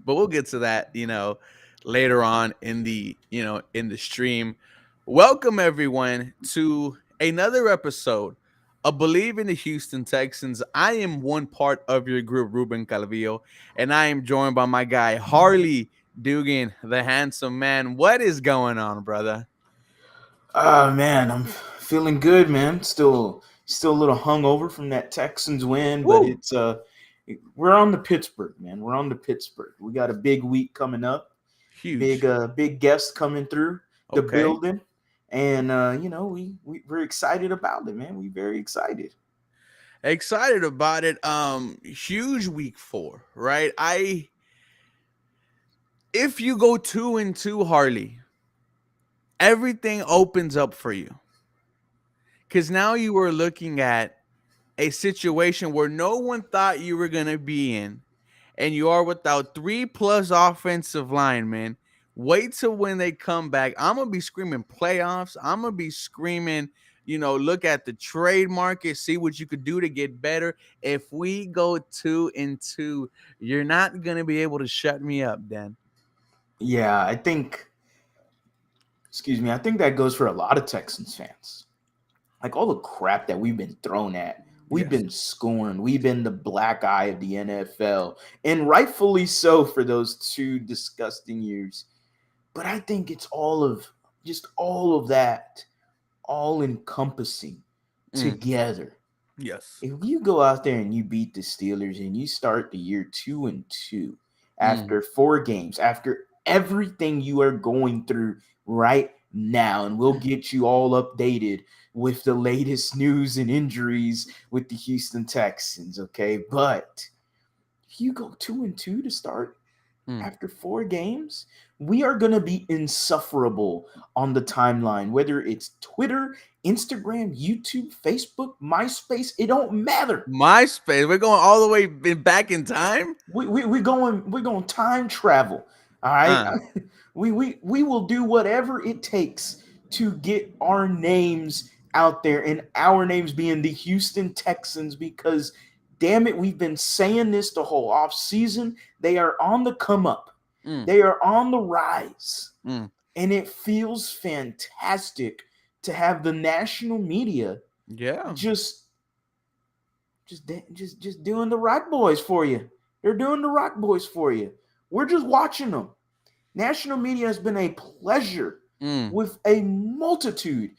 but we'll get to that, later on in the stream. Welcome everyone to another episode of Believe in the Houston Texans. I am one part of your group, Ruben Calvillo, and I am joined by my guy Harley Dugan, the handsome man. What is going on, brother? Man, I'm feeling good, man. Still a little hungover from that Texans win, but Woo! it's we're on to Pittsburgh, man. We're on to Pittsburgh. We got a big week coming up. Big Huge. big guests coming through the Okay. building, and we're excited about it, man. We very excited. Excited about it. Huge week 4, right? If you go 2-2, Harley, everything opens up for you. Because now you were looking at a situation where no one thought you were going to be in, and you are without 3+ offensive linemen. Wait till when they come back. I'm going to be screaming playoffs. I'm going to be screaming, look at the trade market, see what you could do to get better. If we go 2-2, you're not going to be able to shut me up, Dan. Yeah, I think that goes for a lot of Texans fans. Like all the crap that we've been thrown at. We've Yes. been scorned. We've been the black eye of the NFL. And rightfully so for those 2 disgusting years. But I think it's all of that, all encompassing Mm, together. yes. If you go out there and you beat the Steelers and you start the year 2-2 Mm, after 4 games, after everything you are going through right now, and we'll get you all updated with the latest news and injuries with the Houston Texans, okay? But if you go 2-2 to start mm. after 4 games, we are going to be insufferable on the timeline, whether it's Twitter, Instagram, YouTube, Facebook, MySpace, it don't matter. MySpace. We're going all the way back in time. We're going time travel. All right. Uh, We will do whatever it takes to get our names out there, and our names being the Houston Texans, because damn it, we've been saying this the whole off season. They are on the come up. mm, They are on the rise. mm. And it feels fantastic to have the national media Yeah. just just doing the Rock Boys for you. They're doing the Rock Boys for you. We're just watching them. National media has been a pleasure Mm. with a multitude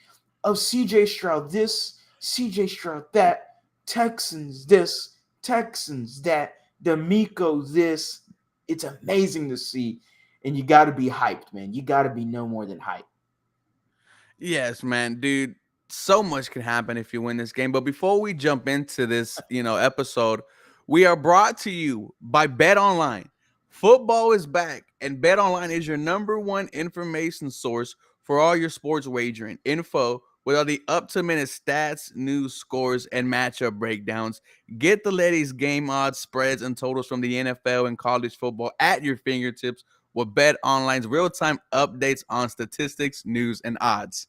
of CJ Stroud this, CJ Stroud that, Texans this, Texans that, D'Amico this. It's amazing to see. And you got to be hyped, man. You got to be no more than hyped. Yes, man, dude. So much can happen if you win this game. But before we jump into this, episode, we are brought to you by Bet Online. Football is back, and Bet Online is your number one information source for all your sports wagering info with all the up-to-minute stats, news, scores, and matchup breakdowns. Get the latest game odds, spreads, and totals from the NFL and college football at your fingertips with Bet Online's real-time updates on statistics, news, and odds.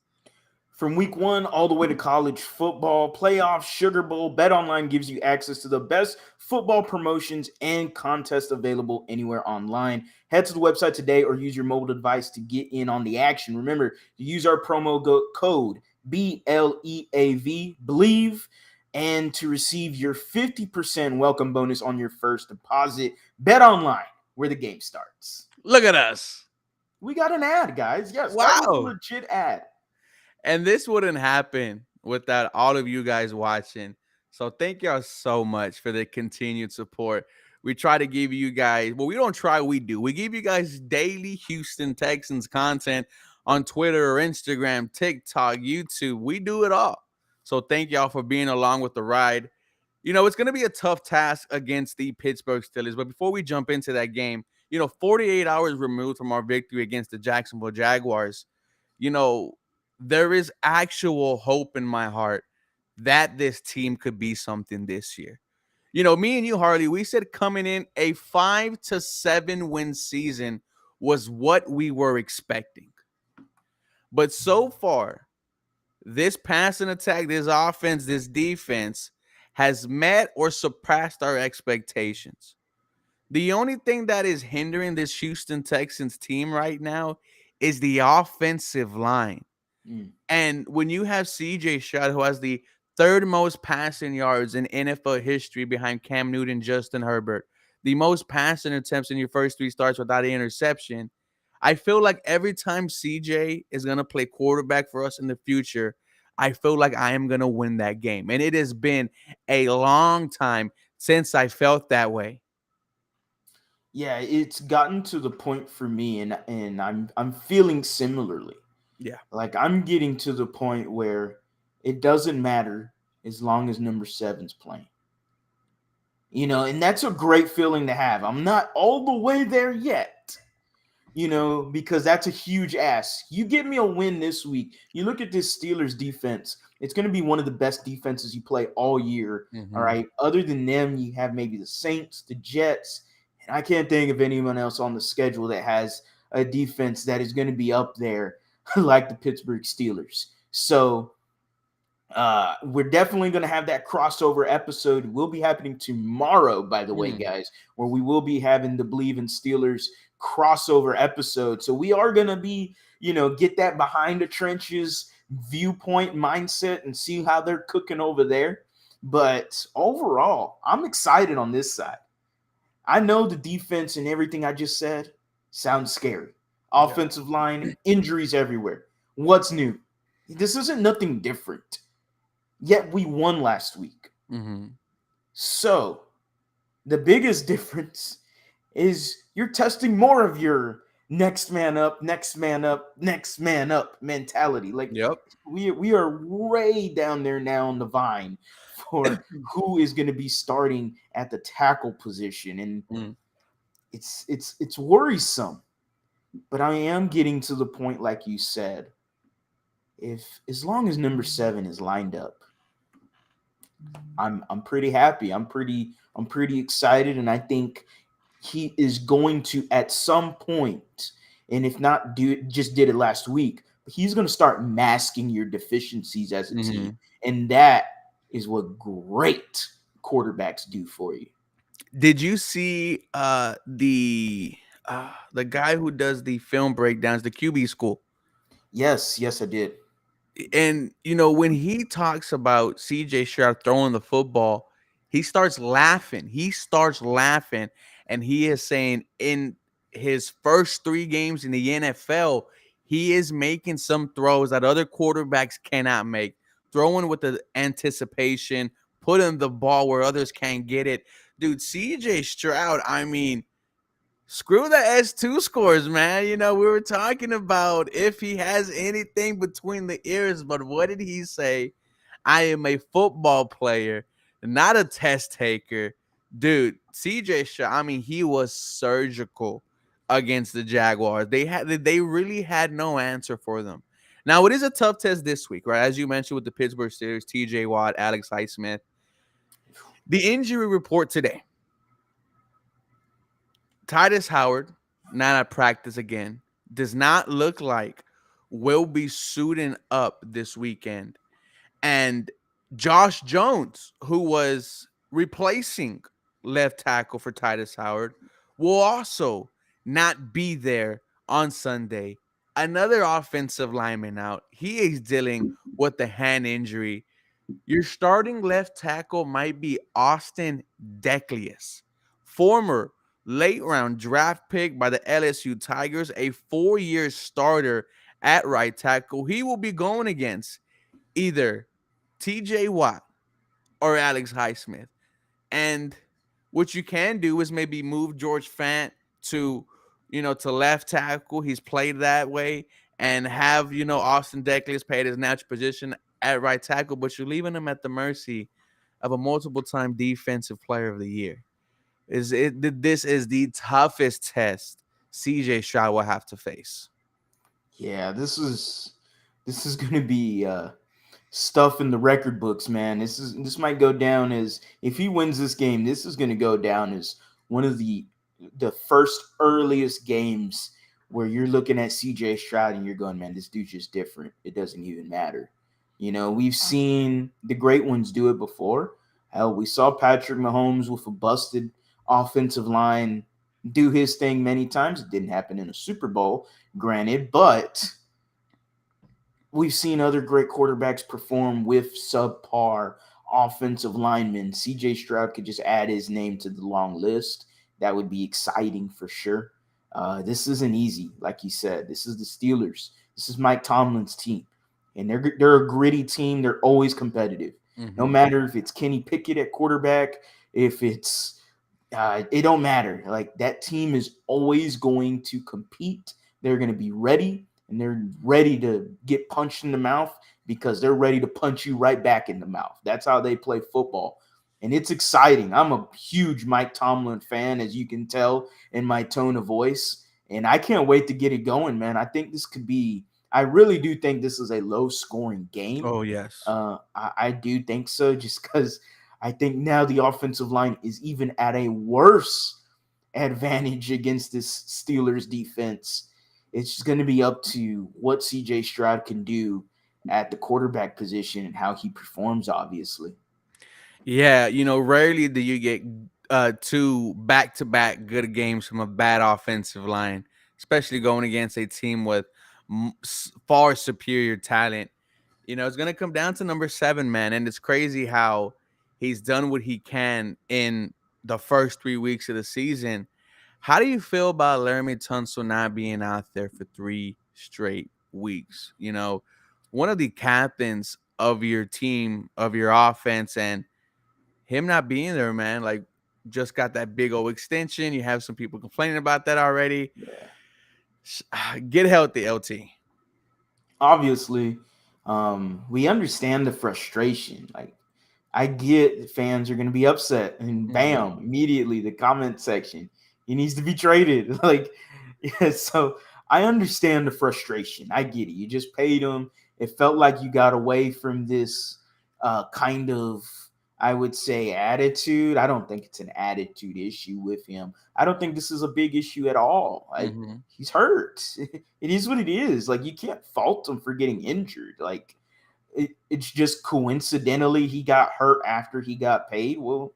From week 1 all the way to college football, playoffs, Sugar Bowl, BetOnline gives you access to the best football promotions and contests available anywhere online. Head to the website today or use your mobile device to get in on the action. Remember to use our promo code BLEAV, Believe, and to receive your 50% welcome bonus on your first deposit. BetOnline, where the game starts. Look at us. We got an ad, guys. Yes, that was a Wow. legit ad. And this wouldn't happen without all of you guys watching. So thank y'all so much for the continued support. We try to give you guys, well, we don't try, we do. We give you guys daily Houston Texans content on Twitter or Instagram, TikTok, YouTube. We do it all. So thank y'all for being along with the ride. It's going to be a tough task against the Pittsburgh Steelers. But before we jump into that game, 48 hours removed from our victory against the Jacksonville Jaguars, you know, there is actual hope in my heart that this team could be something this year. Me and you, Harley, we said coming in a 5-7 win season was what we were expecting. But so far, this passing attack, this offense, this defense has met or surpassed our expectations. The only thing that is hindering this Houston Texans team right now is the offensive line. Mm. And when you have CJ Stroud, who has the third most passing yards in NFL history behind Cam Newton, Justin Herbert, the most passing attempts in your first three starts without an interception, I feel like every time CJ is going to play quarterback for us in the future, I feel like I am going to win that game. And it has been a long time since I felt that way. Yeah, it's gotten to the point for me, and I'm feeling similarly. Yeah. Like I'm getting to the point where it doesn't matter as long as number seven's playing. And that's a great feeling to have. I'm not all the way there yet, because that's a huge ask. You give me a win this week. You look at this Steelers defense, it's going to be one of the best defenses you play all year. All Mm-hmm. right. Other than them, you have maybe the Saints, the Jets, and I can't think of anyone else on the schedule that has a defense that is going to be up there like the Pittsburgh Steelers. So we're definitely going to have that crossover episode. Will be happening tomorrow, by the way, Mm. guys, where we will be having the Believe in Steelers crossover episode. So we are going to be, get that behind the trenches viewpoint mindset and see how they're cooking over there. But overall, I'm excited on this side. I know the defense and everything I just said sounds scary. Yeah. Offensive line, injuries everywhere. What's new? This isn't nothing different. Yet we won last week. Mm-hmm. So the biggest difference is you're testing more of your next man up, next man up, next man up mentality. Like Yep. we are way down there now on the vine for who is going to be starting at the tackle position, and Mm. it's worrisome. But I am getting to the point, like you said, if as long as number 7 is lined up, I'm pretty happy. I'm pretty excited, and I think he is going to at some point, and if not just did it last week, but he's going to start masking your deficiencies as a Mm-hmm. team, and that is what great quarterbacks do for you. Did you see the guy who does the film breakdowns, the QB school? Yes, I did. And when he talks about CJ Stroud throwing the football, he starts laughing. He starts laughing, and he is saying in his first 3 games in the NFL, he is making some throws that other quarterbacks cannot make, throwing with the anticipation, putting the ball where others can't get it. Dude, CJ Stroud, I mean, screw the S2 scores, man. We were talking about if he has anything between the ears, but what did he say? I am a football player, not a test taker. Dude, CJ Shaw, I mean, he was surgical against the Jaguars. They really had no answer for them. Now, it is a tough test this week, right? As you mentioned with the Pittsburgh Steelers, TJ Watt, Alex Highsmith. The injury report today. Titus Howard, not at practice again, does not look like will be suiting up this weekend. And Josh Jones, who was replacing left tackle for Titus Howard, will also not be there on Sunday. Another offensive lineman out. He is dealing with the hand injury. Your starting left tackle might be Austin Declius, former late round draft pick by the LSU Tigers, a 4-year starter at right tackle. He will be going against either TJ Watt or Alex Highsmith. And what you can do is maybe move George Fant to, to left tackle. He's played that way. And have, Austin Declius played his natural position at right tackle, but you're leaving him at the mercy of a multiple time defensive player of the year. This is the toughest test CJ Stroud will have to face. Yeah, this is going to be stuff in the record books, man. This might go down as, if he wins this game, this is going to go down as one of the first earliest games where you're looking at CJ Stroud and you're going, man, this dude's just different. It doesn't even matter. We've seen the great ones do it before. Hell, we saw Patrick Mahomes with a busted offensive line do his thing many times. It didn't happen in a Super Bowl, granted, but we've seen other great quarterbacks perform with subpar offensive linemen. CJ Stroud could just add his name to the long list. That would be exciting for sure. This isn't easy, like you said. This is the Steelers. This is Mike Tomlin's team, and they're a gritty team. They're always competitive, no Mm-hmm. matter if it's Kenny Pickett at quarterback, if it's it don't matter. Like that team is always going to compete. They're going to be ready, and they're ready to get punched in the mouth because they're ready to punch you right back in the mouth. That's how they play football. And it's exciting. I'm a huge Mike Tomlin fan, as you can tell in my tone of voice. And I can't wait to get it going, man. I think this could be, I really do think this is a low scoring game. Oh yes. I do think so, just because I think now the offensive line is even at a worse advantage against this Steelers defense. It's just going to be up to what CJ Stroud can do at the quarterback position and how he performs, obviously. Yeah, rarely do you get two back-to-back good games from a bad offensive line, especially going against a team with far superior talent. It's going to come down to number 7, man, and it's crazy how he's done what he can in the first 3 weeks of the season. How do you feel about Laramie Tunsil not being out there for 3 straight weeks? One of the captains of your team, of your offense, and him not being there, man, like just got that big old extension. You have some people complaining about that already. Yeah. Get healthy, LT. Obviously, we understand the frustration. Like, I get fans are going to be upset, and Mm-hmm. bam, immediately the comment section, he needs to be traded. Like, yeah, so I understand the frustration. I get it. You just paid him. It felt like you got away from this kind of, I would say, attitude. I don't think it's an attitude issue with him. I don't think this is a big issue at all. Mm-hmm. He's hurt. It is what it is. Like, you can't fault him for getting injured. Like, it's just coincidentally he got hurt after he got paid. Well,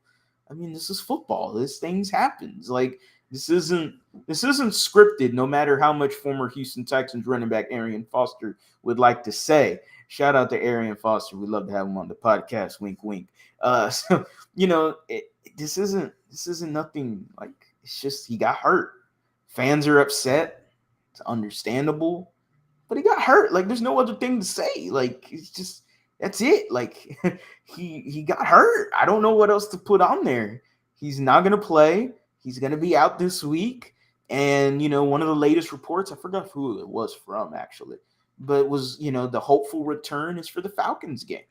I mean, this is football. This things happens. Like, this isn't scripted. No matter how much former Houston Texans running back Arian Foster would like to say. Shout out to Arian Foster. We'd love to have him on the podcast. Wink, wink. So this isn't nothing. Like, it's just he got hurt. Fans are upset. It's understandable, but he got hurt. Like, there's no other thing to say. Like, it's just that's it. Like, he got hurt. I don't know what else to put on there. He's not gonna play. He's gonna be out this week. And one of the latest reports, I forgot who it was from actually, but it was the hopeful return is for the Falcons game.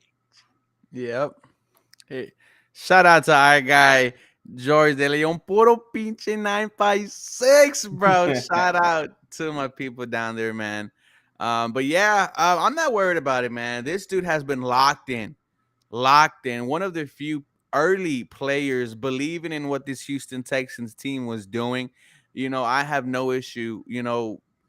Yep. Hey, shout out to our guy George De Leon, puro pinche 956, bro. Shout out to my people down there, man. But yeah, I'm not worried about it, man. This dude has been locked in. Locked in. One of the few early players believing in what this Houston Texans team was doing. I have no issue.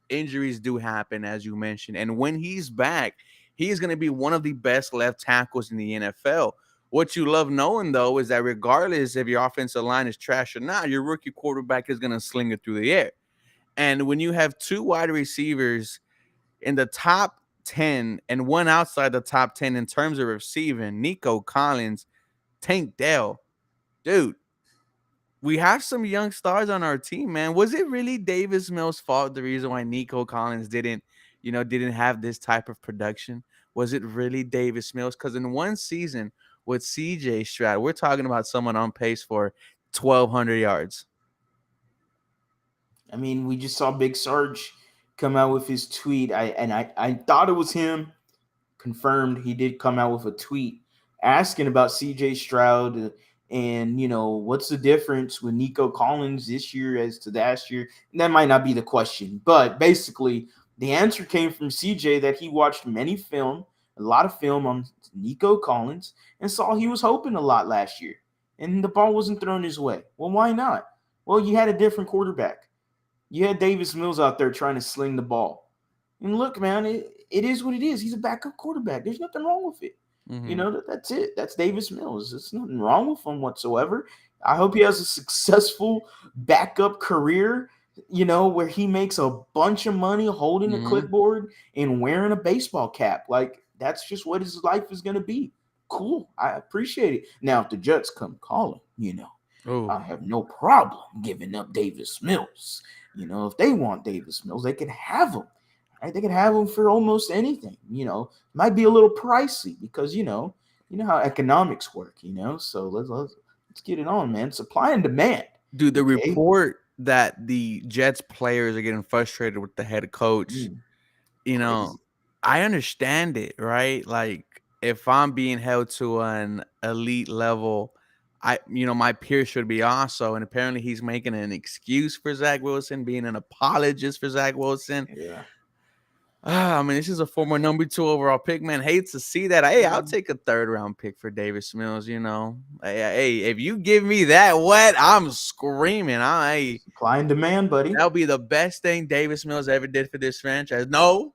Injuries do happen, as you mentioned. And when he's back, he's going to be one of the best left tackles in the NFL. What you love knowing, though, is that regardless if your offensive line is trash or not, your rookie quarterback is going to sling it through the air. And when you have 2 wide receivers in the top 10 and one outside the top 10 in terms of receiving, Nico Collins, Tank Dell, dude, we have some young stars on our team, man. Was it really Davis Mills' fault the reason why Nico Collins didn't have this type of production? Was it really Davis Mills? Because in one season with CJ Stroud, we're talking about someone on pace for 1,200 yards. I mean, we just saw Big Sarge come out with his tweet. I thought it was him. Confirmed, he did come out with a tweet asking about CJ Stroud and what's the difference with Nico Collins this year as to last year. And that might not be the question, but basically the answer came from CJ that he watched a lot of film on Nico Collins, and saw he was hoping a lot last year, and the ball wasn't thrown his way. Well, why not? Well, you had a different quarterback. You had Davis Mills out there trying to sling the ball. And look, man, it is what it is. He's a backup quarterback. There's nothing wrong with it. Mm-hmm. That's it. That's Davis Mills. There's nothing wrong with him whatsoever. I hope he has a successful backup career, where he makes a bunch of money holding a Hmm. clipboard and wearing a baseball cap. Like, that's just what his life is going to be. Cool. I appreciate it. Now, if the Jets come calling, Oh, I have no problem giving up Davis Mills. If they want Davis Mills, they can have him. Right? They can have him for almost anything. Might be a little pricey because how economics work. So let's get it on, man. Supply and demand. dude, the Okay. report that the Jets players are getting frustrated with the head coach, Mm, you know, crazy. I understand it, right? Like if I'm being held to an elite level, my peer should be also. And apparently he's making an excuse for Zach Wilson, being an apologist for Zach Wilson. Yeah. I mean, this is a former number 2 overall pick, man. Hates to see that. Hey, I'll Mm, take a third round pick for Davis Mills. Hey, if you give me that wet, I'm screaming. supply and demand, buddy. That'll be the best thing Davis Mills ever did for this franchise. No,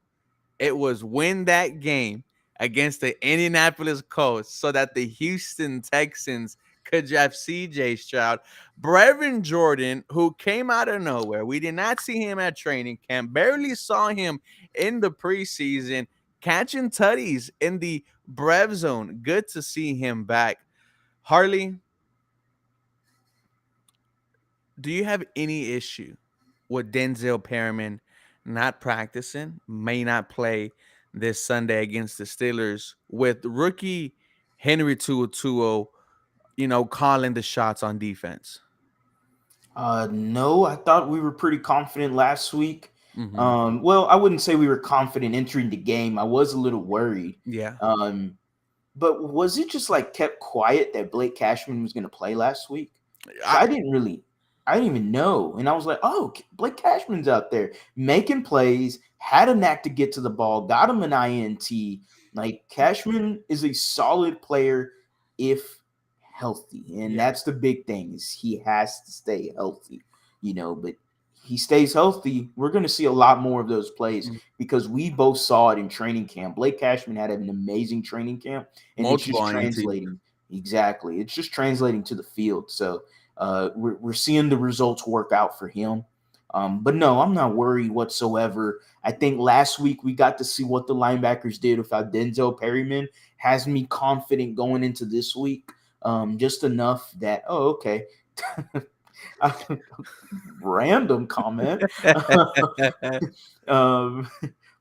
it was win that game against the Indianapolis Colts so that the Houston Texans could draft CJ Stroud. Brevin Jordan, who came out of nowhere. We did not see him at training camp, barely saw him in the preseason, catching tutties in the Brev zone. Good to see him back. Harley, do you have any issue with Denzel Perryman not practicing, may not play this Sunday against the Steelers, with rookie Henry TuoTuo, calling the shots on defense? No, I thought we were pretty confident last week. Hmm. Well, I wouldn't say we were confident entering the game. I was a little worried. Yeah. Um, but was it just like kept quiet that Blake Cashman was going to play last week? Because I, I didn't even know. And I was like, oh, Blake Cashman's out there making plays, had a knack to get to the ball, got him an INT. Like, Cashman is a solid player if healthy. And yeah. that's the big thing is he has to stay healthy, but he stays healthy. We're going to see a lot more of those plays Mm. because we both saw it in training camp. Blake Cashman had an amazing training camp, and it's Multiple just INTs. translating. Exactly. It's just translating to the field. So we're seeing the results work out for him. But no, I'm not worried whatsoever. I think last week we got to see what the linebackers did without Denzel Perryman. Has me confident going into this week. Just enough that, oh, okay. Random comment. um,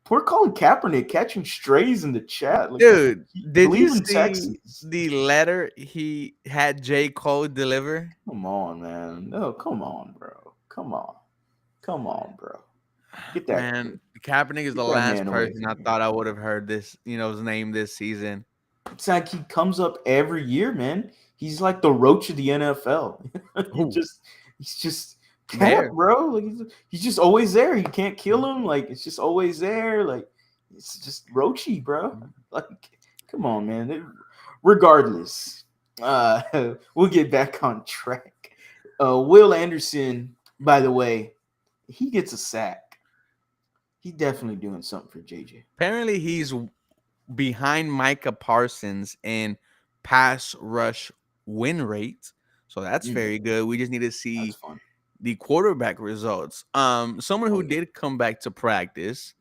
Poor Colin Kaepernick catching strays in the chat. Like, Dude, did you believe in see Texas. the letter he had J. Cole deliver? Come on, man. No, come on, bro. Come on. Come on, bro. Get that Man, Kaepernick is the get that last man away person I from me. thought I would have heard his name this season. It's like he comes up every year, man. He's like the roach of the NFL. he Who? just he's just Cap, There. bro. Like he's just always there. You can't kill him. Like it's just always there. Like it's just roachy, bro. Like come on, man. Regardless, we'll get back on track. Will Anderson, by the way, he gets a sack. He's definitely doing something for JJ. Apparently, he's behind Micah Parsons in pass rush win rate. So that's Mm, very good. We just need to that's see fun. the quarterback results. Someone Oh who yeah. did come back to practice,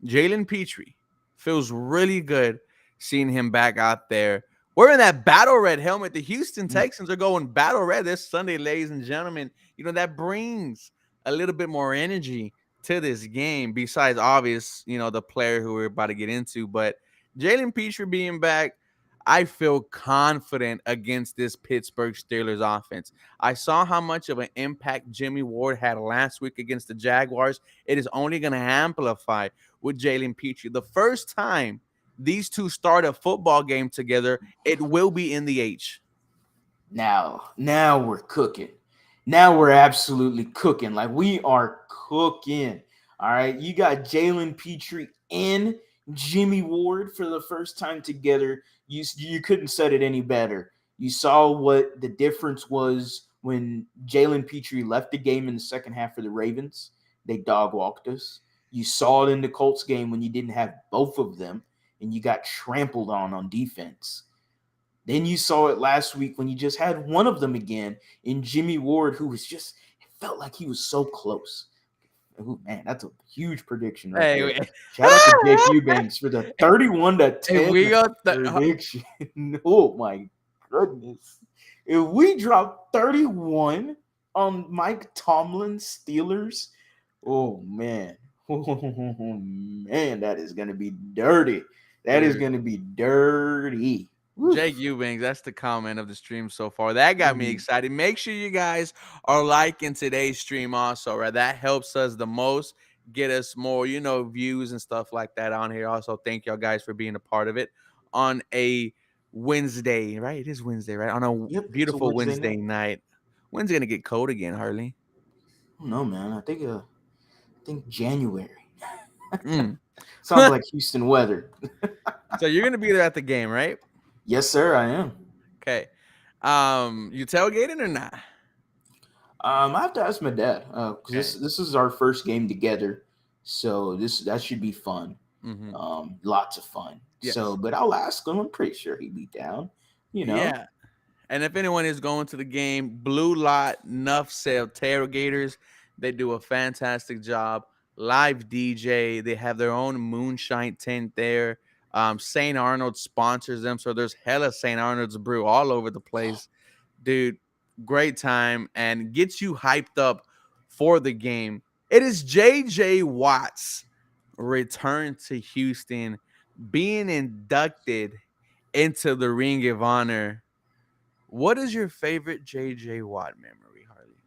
Jalen Petrie, feels really good seeing him back out there wearing that battle red helmet. The Houston Mm. Texans are going battle red this Sunday, ladies and gentlemen. That brings a little bit more energy to this game, besides obvious, the player who we're about to get into. But Jalen Petrie being back, I feel confident against this Pittsburgh Steelers offense. I saw how much of an impact Jimmy Ward had last week against the Jaguars. It is only going to amplify with Jalen Petrie. The first time these two start a football game together, it will be in the H. Now we're cooking. Now we're absolutely cooking. Like we are cooking. All right. You got Jalen Petrie and Jimmy Ward for the first time together. You couldn't set it any better. You saw what the difference was when Jalen Petrie left the game in the second half for the Ravens. They dog walked us. You saw it in the Colts game when you didn't have both of them and you got trampled on defense. Then you saw it last week when you just had one of them again in Jimmy Ward, who was just, it felt like he was so close. Ooh, man, that's a huge prediction right Hey, there. wait. Shout out to Jake Eubanks for the 31 to If 10 we go, prediction. Oh my goodness. If we drop 31 on Mike Tomlin's Steelers, oh man. Oh man, that is gonna be dirty. That is dude, gonna be dirty. Jake Woof. Eubanks, that's the comment of the stream so far. That got me Mhm. excited. Make sure you guys are liking today's stream also, right? That helps us the most, get us more, views and stuff like that on here. Also, thank y'all guys for being a part of it on a Wednesday, right? It is Wednesday, right? On a Yep, it's a beautiful Wednesday Wednesday night. night. When's it gonna get cold again, Harley? No man, I think January. Mm. Sounds like Houston weather. So you're gonna be there at the game, right? Yes, sir, I am. Okay. You tailgating or not? I have to ask my dad because this Okay. this is our first game together, so that should be fun. Mm-hmm. Lots of fun. So, Yes. but I'll ask him. I'm pretty sure he'd be down. You know. Yeah. And if anyone is going to the game, Blue Lot Nuff Sale Tailgaters, they do a fantastic job. Live DJ, they have their own moonshine tent there. St. Arnold sponsors them, so there's hella St. Arnold's brew all over the place, dude. Great time and gets you hyped up for the game. It is JJ Watt's return to Houston, being inducted into the Ring of Honor. What is your favorite JJ Watt memory, Harley?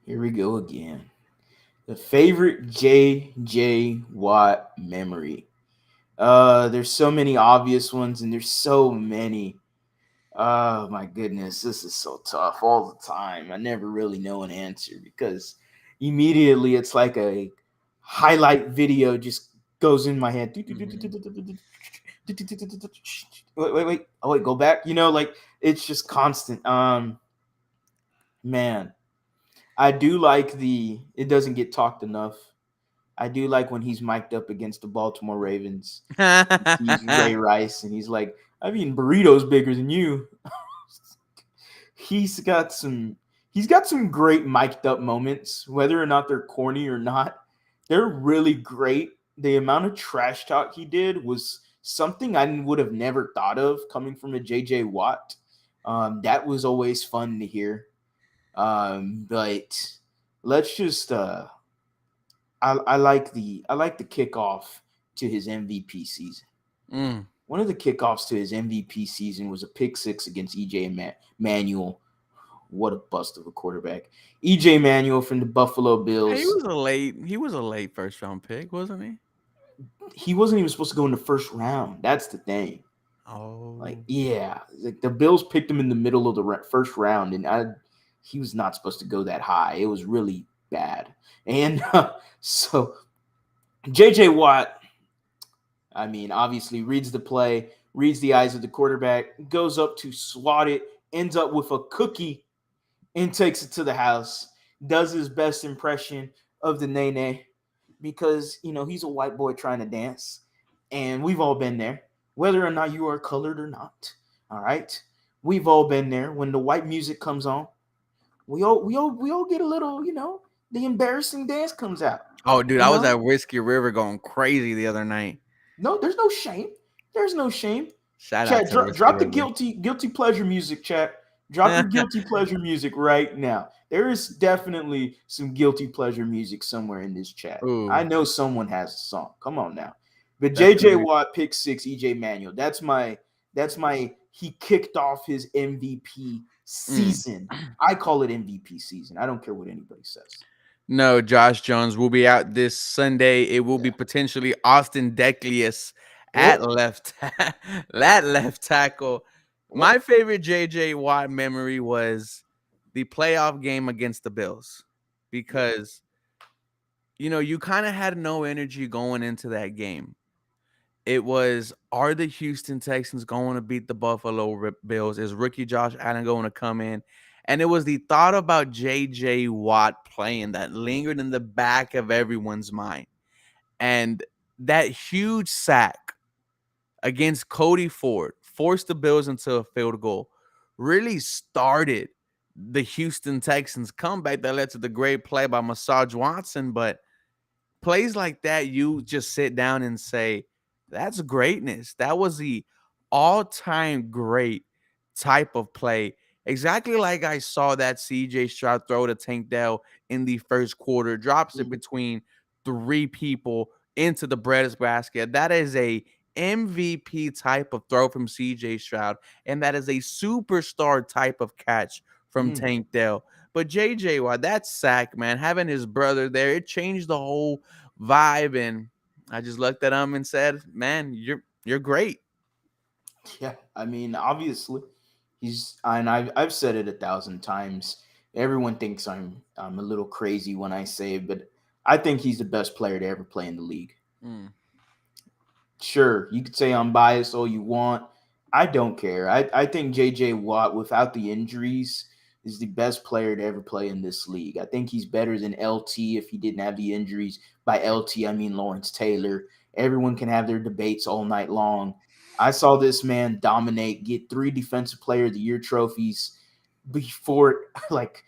Here we go again. The favorite J.J. Watt memory. There's so many obvious ones, and there's so many. Oh my goodness, this is so tough all the time. I never really know an answer because immediately it's like a highlight video just goes in my head. Mm-hmm. Wait. Oh wait, go back. Like it's just constant. Man, I do like the. It doesn't get talked enough. I do like when he's mic'd up against the Baltimore Ravens. He's Ray Rice, and he's like, "I've eaten burritos bigger than you." he's got some he's got some great mic'd up moments, whether or not they're corny or not. They're really great. The amount of trash talk he did was something I would have never thought of coming from a JJ Watt. That was always fun to hear. But let's just I like the kickoff to his MVP season. Mm. One of the kickoffs to his MVP season was a pick six against EJ Manuel. What a bust of a quarterback. EJ Manuel from the Buffalo Hey, he Bills. was a late. He was a late first round pick, wasn't he? He wasn't even supposed to go in the first round. That's the thing. Like, Oh. yeah, like the Bills picked him in the middle of the first round, and he was not supposed to go that high. It was really bad. And so JJ Watt, I mean, obviously reads the play, reads the eyes of the quarterback, goes up to swat it, ends up with a cookie, and takes it to the house. Does his best impression of the Nene because, he's a white boy trying to dance. And we've all been there, whether or not you are colored or not. All right. We've all been there when the white music comes on. We all get a little, the embarrassing dance comes out. Oh, dude, You I was know, at Whiskey River going crazy the other night. no, there's no shame. There's no shame. Shout out Chat, to Whiskey drop the River. guilty pleasure music, chat. Drop your guilty pleasure music right now. There is definitely some guilty pleasure music somewhere in this chat. I Ooh, know someone has a song. Come on now. But that's gonna JJ be. Watt pick six, EJ Manuel. That's my he kicked off his MVP Mm. season. I call it MVP season. I don't care what anybody says. No, Josh Jones will be out this Sunday. It will be Yeah. potentially Austin Decklius at Oh, left, that left tackle. oh. My favorite JJ Watt memory was the playoff game against the Bills Yep. because you kind of had no energy going into that game. It was, are the Houston Texans going to beat the Buffalo Bills? Is rookie Josh Allen going to come in? And it was the thought about JJ Watt playing that lingered in the back of everyone's mind. And that huge sack against Cody Ford, forced the Bills into a field goal, really started the Houston Texans comeback that led to the great play by Massage Watson. But plays like that, you just sit down and say, that's greatness. That was the all-time great type of play. Exactly like I saw that CJ Stroud throw to Tank Dell in the first quarter, drops it Mhm. between three people into the bread's basket. That is a MVP type of throw from CJ Stroud, and that is a superstar type of catch from Mhm. Tank Dell. But JJ Watt, that sack, man, having his brother there, it changed the whole vibe. And I just looked at him and said, "Man, you're great." Yeah, I mean, obviously, and I've said it 1,000 times. Everyone thinks I'm a little crazy when I say it, but I think he's the best player to ever play in the league. Mm. Sure, you could say I'm biased all you want. I don't care. I think JJ Watt, without the injuries, is the best player to ever play in this league. I think he's better than LT if he didn't have the injuries. By LT, I mean Lawrence Taylor. Everyone can have their debates all night long. I saw this man dominate, get 3 Defensive Player of the Year trophies before like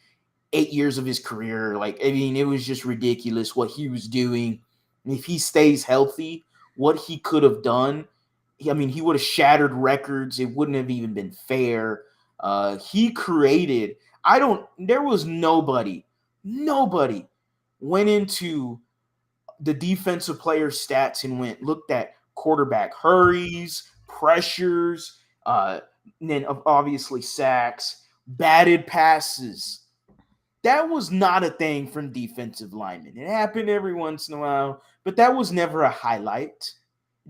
8 years of his career. Like, I mean, it was just ridiculous what he was doing. And if he stays healthy, what he could have done, I mean, he would have shattered records. It wouldn't have even been fair. He created, there was nobody went into the defensive player stats and looked at quarterback hurries, pressures, and then obviously sacks, batted passes. That was not a thing from defensive linemen. It happened every once in a while, but that was never a highlight.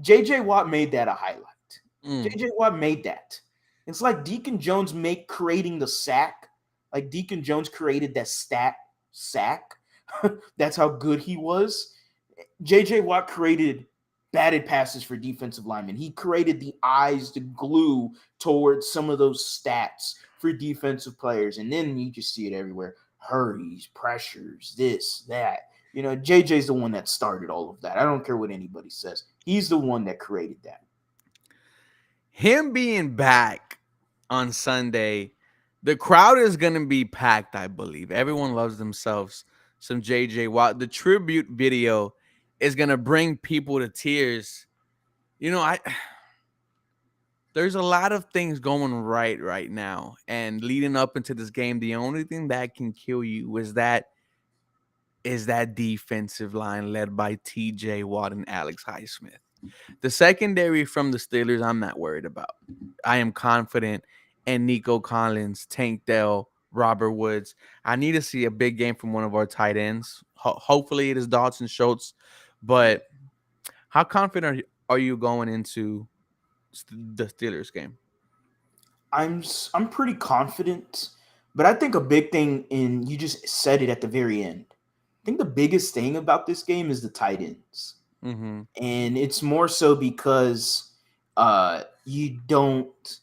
JJ Watt made that a highlight. Mm. JJ Watt made that. It's like Deacon Jones creating the sack. Like Deacon Jones created that sack. That's how good he was. JJ Watt created batted passes for defensive linemen. He created the eyes, the glue towards some of those stats for defensive players. And then you just see it everywhere. Hurries, pressures, this, that. JJ's the one that started all of that. I don't care what anybody says. He's the one that created that. Him being back on Sunday, the crowd is gonna be packed. I believe everyone loves themselves some JJ Watt. The tribute video is gonna bring people to tears. I there's a lot of things going right now, and leading up into this game, the only thing that can kill you is that defensive line led by TJ Watt and Alex Highsmith. The secondary from the Steelers, I'm not worried about. I am confident in Nico Collins, Tank Dell, Robert Woods. I need to see a big game from one of our tight ends. Hopefully, it is Dawson Schultz. Yeah. But how confident are you going into the Steelers game? I'm pretty confident, but I think a big thing in you just said it at the very end. I think the biggest thing about this game is the tight ends. Mm-hmm. And it's more so because you don't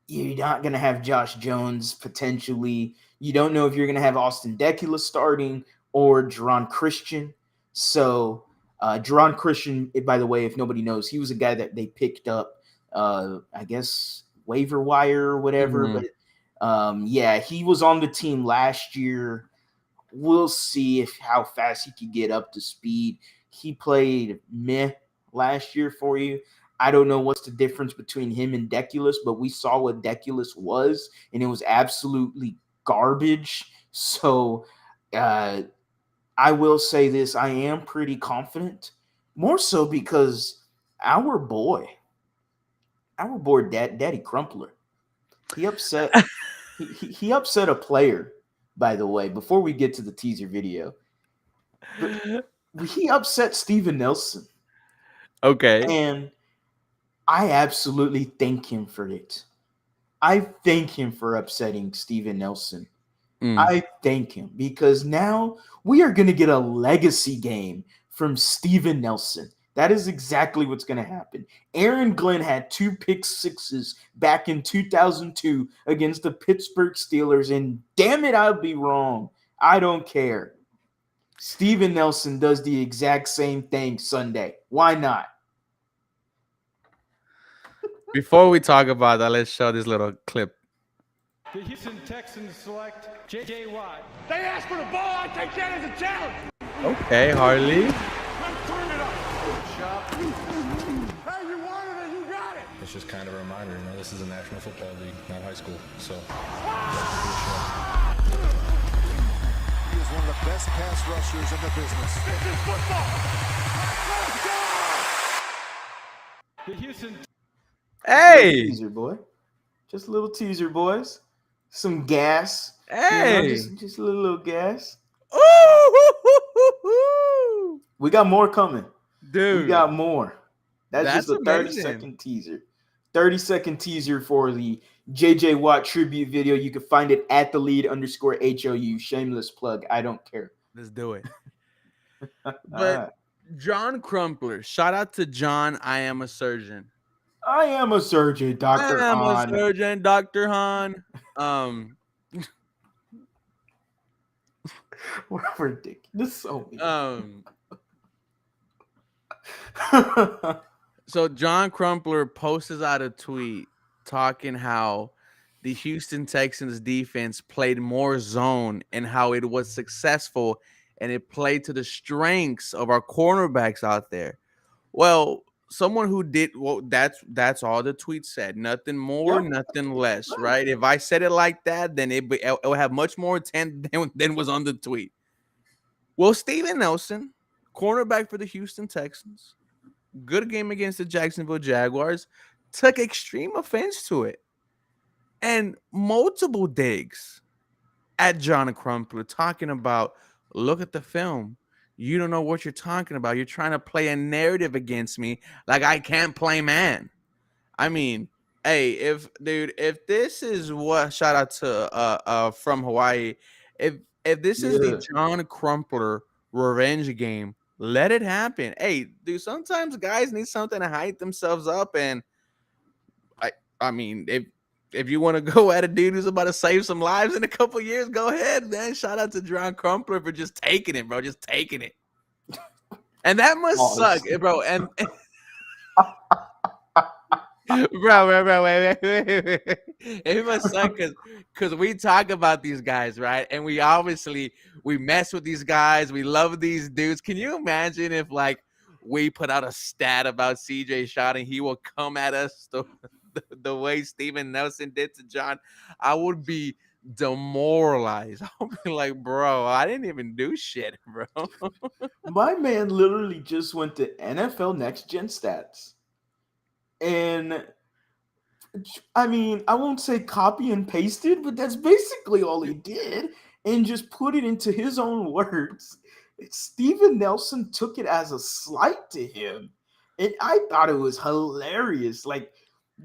you're not gonna have Josh Jones potentially. You don't know if you're gonna have Austin Decula starting or Jerron Christian. So Jerron Christian, by the way, if nobody knows, he was a guy that they picked up, I guess waiver wire or whatever. Mm-hmm. But yeah, he was on the team last year. We'll see if how fast he could get up to speed. He played meh last year for you. I don't know what's the difference between him and Deculus, but we saw what Deculus was, and it was absolutely garbage. So I will say this: I am pretty confident, more so because our boy, Daddy Crumpler, he upset he upset a player. By the way, before we get to the teaser video, but he upset Steven Nelson, Okay. and I absolutely thank him for it. I thank him for upsetting Steven Nelson. Mm. I thank him because now we are going to get a legacy game from Steven Nelson. That is exactly what's going to happen. Aaron Glenn had 2 pick sixes back in 2002 against the Pittsburgh Steelers, and damn it, I'll be wrong. I don't care. Steven Nelson does the exact same thing Sunday. Why not? Before we talk about that, let's show this little clip. The Houston Texans select J.J. Watt. They asked for the ball. I take that as a challenge. Okay, Harley. Let's turn it up. Hey, you wanted it. You got it. It's just kind of a reminder, this is a National Football League, not high school. So, he is one of the best pass rushers in the business. This is football. Let's go. The Houston. Hey, Teaser, boy. Just a little teaser, boys. Some gas. hey. Just a little gas. Ooh, We got more coming. dude. We got more. That's just a amazing. 30-second teaser. 30-second teaser for the JJ Watt tribute video. You can find it at @TheLead_HOU. Shameless plug. I don't care. Let's do it. All But right. John Crumpler, shout out to John. I am a surgeon. I am a surgeon, Dr. I am a Han. surgeon, Dr. Han. We're ridiculous. So So John Crumpler posts out a tweet talking how the Houston Texans defense played more zone and how it was successful and it played to the strengths of our cornerbacks out there. Well, someone who did that's all the tweet said. Nothing more, Yep. nothing less, right? If I said it like that, then it will have much more intent than was on the tweet. Well, Steven Nelson, cornerback for the Houston Texans, good game against the Jacksonville Jaguars, took extreme offense to it. And multiple digs at John Crumpler talking about, look at the film. You don't know what you're talking about. You're trying to play a narrative against me like I can't play man. I mean, hey, if this is what, shout out to from Hawaii, if this is the John Crumpler revenge game, let it happen. Hey, dude, sometimes guys need something to hype themselves up, and I mean, if you want to go at a dude who's about to save some lives in a couple years, go ahead, man. Shout out to John Crumpler for just taking it, bro. Just taking it. And that must suck, bro. And bro, wait. It must suck because we talk about these guys, right? And we mess with these guys. We love these dudes. Can you imagine if like we put out a stat about CJ Stroud and he will come at us the way Steven Nelson did to John? I would be demoralized. I'll be like, bro, I didn't even do shit, bro. My man literally just went to NFL Next Gen Stats. And I mean, I won't say copy and pasted, but that's basically all he did, and just put it into his own words. Steven Nelson took it as a slight to him, and I thought it was hilarious. Like,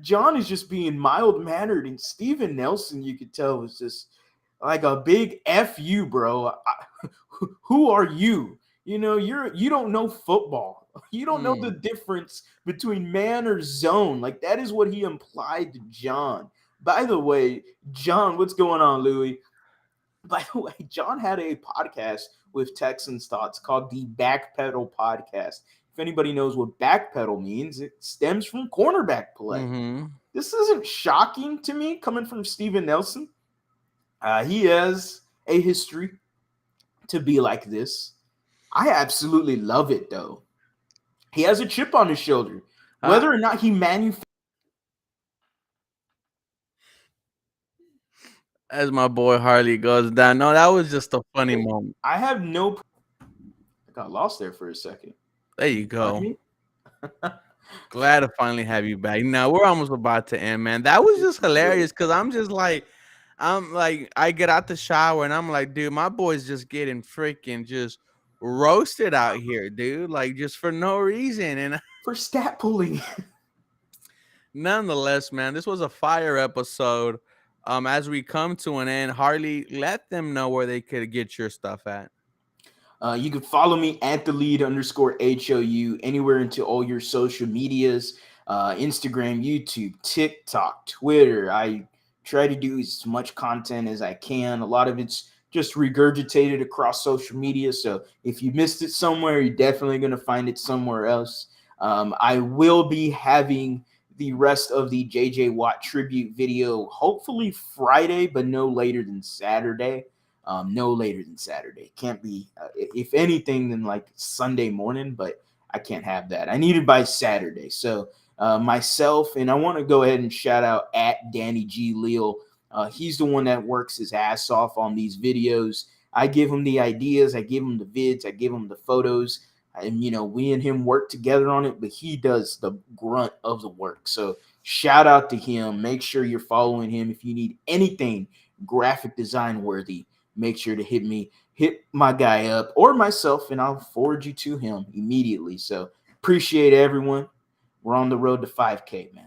John is just being mild-mannered, and Steven Nelson, you could tell, was just like a big F you, bro. Who are you? You know, you don't know football. You don't know the difference between man or zone. Like, that is what he implied to John. By the way, John, what's going on, Louie? By the way, John had a podcast with Texans Thoughts called the Backpedal Podcast. If anybody knows what backpedal means, it stems from cornerback play. Mm-hmm. This isn't shocking to me coming from Steven Nelson. He has a history to be like this. I absolutely love it, though. He has a chip on his shoulder. Whether or not he manufactures. As my boy Harley goes down. No, that was just a funny moment. I have no. I got lost there for a second. There you go. Glad to finally have you back. Now we're almost about to end, man. That was just hilarious because I get out the shower and I'm like, dude, my boy's just getting freaking just roasted out here, dude. Like, just for no reason. And for stat pulling. Nonetheless, man, this was a fire episode. As we come to an end, Harley, let them know where they could get your stuff at. You can follow me at @TheLead_HOU anywhere into all your social medias, Instagram, YouTube, TikTok, Twitter. I try to do as much content as I can. A lot of it's just regurgitated across social media. So if you missed it somewhere, you're definitely going to find it somewhere else. I will be having the rest of the JJ Watt tribute video, hopefully Friday, but no later than Saturday. No later than Saturday. Can't be, if anything, then like Sunday morning, but I can't have that. I need it by Saturday. So myself, and I want to go ahead and shout out at Danny G. Leal. He's the one that works his ass off on these videos. I give him the ideas, I give him the vids, I give him the photos, and we and him work together on it, but he does the grunt of the work. So shout out to him. Make sure you're following him. If you need anything graphic design worthy, make sure to hit my guy up or myself, and I'll forward you to him immediately. So appreciate everyone. We're on the road to 5K, man.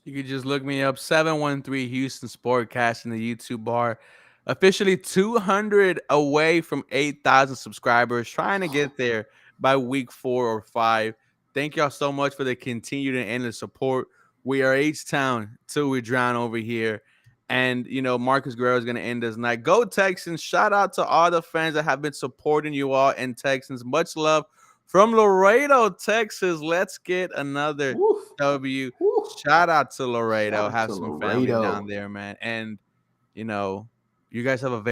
You could just look me up, 713 Houston Sportcast in the YouTube bar. Officially 200 away from 8,000 subscribers, trying to get there by week 4 or 5. Thank y'all so much for the continued and endless support. We are H-Town till we drown over here. And, Marcus Guerrero is going to end this night. Go Texans. Shout out to all the fans that have been supporting you all in Texans. Much love from Laredo, Texas. Let's get another W. Shout out to Laredo. Have some family down there, man. And, you guys have a